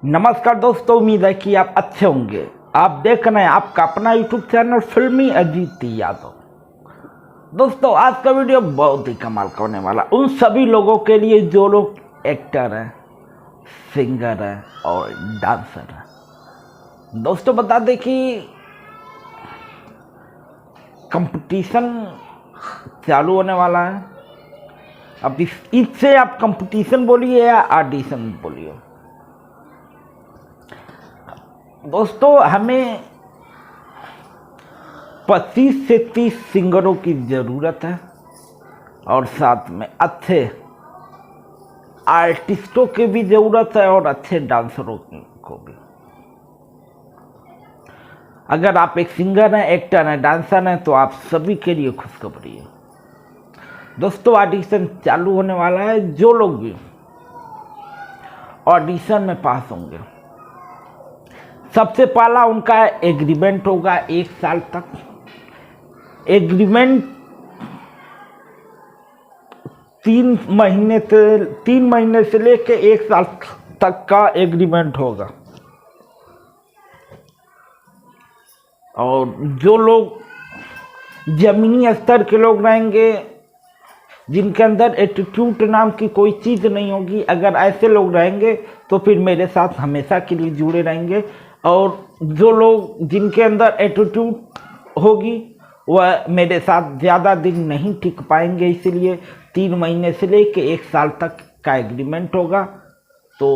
नमस्कार दोस्तों, उम्मीद है कि आप अच्छे होंगे। आप देख रहे हैं आपका अपना यूट्यूब चैनल फिल्मी अजीत यादव। दोस्तों, आज का वीडियो बहुत ही कमाल का होने वाला उन सभी लोगों के लिए जो लोग एक्टर हैं, सिंगर हैं और डांसर हैं। दोस्तों, बता दें कि कंपटीशन चालू होने वाला है। अब इससे आप कंपटीशन बोलिए या ऑडिशन बोलिए, दोस्तों हमें 25 से 30 सिंगरों की ज़रूरत है और साथ में अच्छे आर्टिस्टों की भी ज़रूरत है और अच्छे डांसरों को भी। अगर आप एक सिंगर हैं, एक्टर हैं, डांसर हैं तो आप सभी के लिए खुशखबरी है। दोस्तों, ऑडिशन चालू होने वाला है। जो लोग भी ऑडिशन में पास होंगे, सबसे पहला उनका एग्रीमेंट होगा 1 साल तक। एग्रीमेंट 3 महीने से लेके 1 साल तक का एग्रीमेंट होगा। और जो लोग जमीनी स्तर के लोग रहेंगे, जिनके अंदर एटीट्यूड नाम की कोई चीज़ नहीं होगी, अगर ऐसे लोग रहेंगे तो फिर मेरे साथ हमेशा के लिए जुड़े रहेंगे। और जो लोग जिनके अंदर एटीट्यूड होगी वह मेरे साथ ज़्यादा दिन नहीं टिक पाएंगे, इसलिए 3 महीने से लेके 1 साल तक का एग्रीमेंट होगा। तो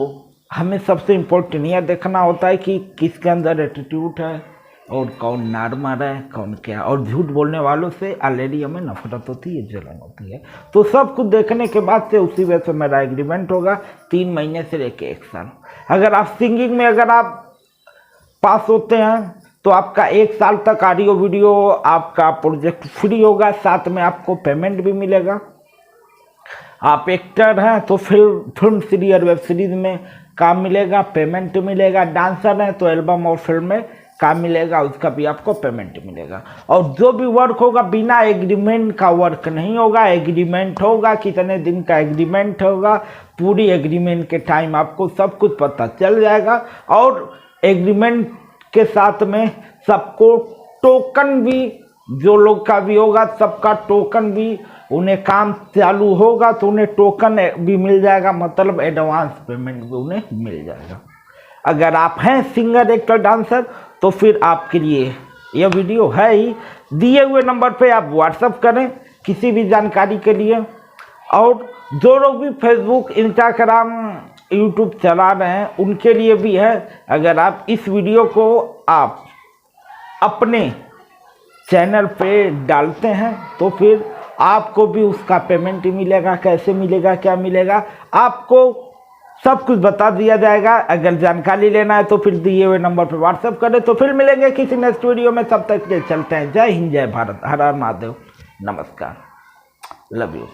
हमें सबसे इम्पोर्टेंट यह देखना होता है कि किसके अंदर एटीट्यूड है और कौन नॉर्मल है, कौन क्या। और झूठ बोलने वालों से ऑलरेडी हमें नफरत होती है, जलन होती है। तो सब कुछ देखने के बाद से उसी वजह से मेरा एग्रीमेंट होगा 3 महीने से लेके 1 साल। अगर आप सिंगिंग में अगर आप पास होते हैं तो आपका 1 साल तक ऑडियो वीडियो आपका प्रोजेक्ट फ्री होगा, साथ में आपको पेमेंट भी मिलेगा। आप एक्टर हैं तो फिल्म सीरीज और वेब सीरीज में काम मिलेगा, पेमेंट मिलेगा। डांसर हैं तो एल्बम और फिल्म में काम मिलेगा, उसका भी आपको पेमेंट मिलेगा। और जो भी वर्क होगा बिना एग्रीमेंट का वर्क नहीं होगा। एग्रीमेंट होगा, कितने दिन का एग्रीमेंट होगा, पूरी एग्रीमेंट के टाइम आपको सब कुछ पता चल जाएगा। और एग्रीमेंट के साथ में सबको टोकन भी, जो लोग का भी होगा सबका टोकन भी, उन्हें काम चालू होगा तो उन्हें टोकन भी मिल जाएगा, मतलब एडवांस पेमेंट भी उन्हें मिल जाएगा। अगर आप हैं सिंगर, एक्टर, डांसर तो फिर आपके लिए यह वीडियो है ही। दिए हुए नंबर पे आप व्हाट्सएप करें किसी भी जानकारी के लिए। और जो लोग भी फेसबुक, इंस्टाग्राम, यूट्यूब चला रहे हैं उनके लिए भी है। अगर आप इस वीडियो को आप अपने चैनल पे डालते हैं तो फिर आपको भी उसका पेमेंट मिलेगा। कैसे मिलेगा, क्या मिलेगा, आपको सब कुछ बता दिया जाएगा। अगर जानकारी लेना है तो फिर दिए हुए नंबर पर व्हाट्सएप करें। तो फिर मिलेंगे किसी नेक्स्ट वीडियो में। तब तक के चलते हैं। जय हिंद, जय भारत, हर हर महादेव, नमस्कार, लव यू।